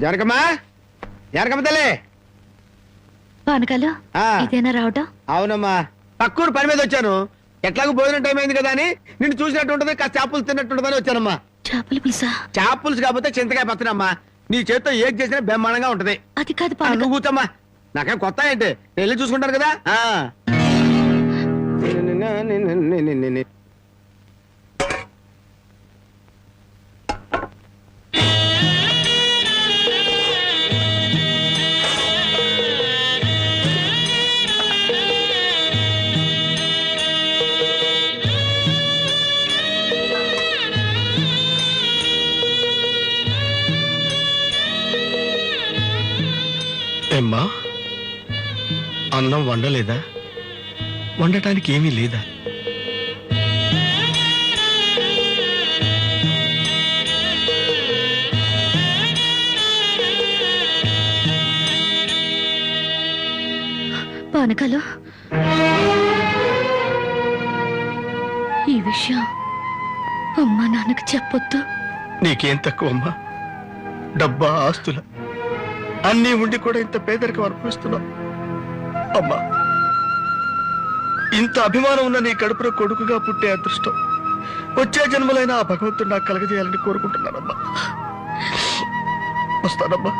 జనకమ్మా, జనకమ్మ తల్లి. పానకాలు ఇదేనా రావటం? అవునమ్మా, పక్కూరు పని మీద వచ్చాను. ఎట్లాగో భోజనం టైం అయింది కదా అని నిన్ను చూసినట్టు ఉంటది, కాస్త చేపలు తిన్నట్టు ఉంటుందని వచ్చానమ్మా. చేపల పులుసా? చేప పులుసు కాకపోతే చింతకాయ పచ్చనమ్మా. నీ చేతితో ఏం చేసినా బ్రహ్మాండంగా ఉంటది. అది కాదు, నువ్వు కూర్చోమ్మా. నాకేం కొత్త ఏంటి, వెళ్ళి చూసుకుంటాను కదా. ఏమ్మా, అన్నం వండలేదా? వండటానికి ఏమీ లేదా? పానకాలు, ఈ విషయం అమ్మా నాన్నకు చెప్పొద్దు. నీకేం తక్కువమ్మా? డబ్బా, ఆస్తుల అన్నీ ఉండి కూడా ఇంత పేదరికం అనుభవిస్తున్నావు. అమ్మా, ఇంత అభిమానం ఉన్న నీ కడుపులో కొడుకుగా పుట్టే అదృష్టం వచ్చే జన్మలైనా ఆ భగవంతుడు నాకు కలగజేయాలని కోరుకుంటున్నానమ్మా. వస్తానమ్మా.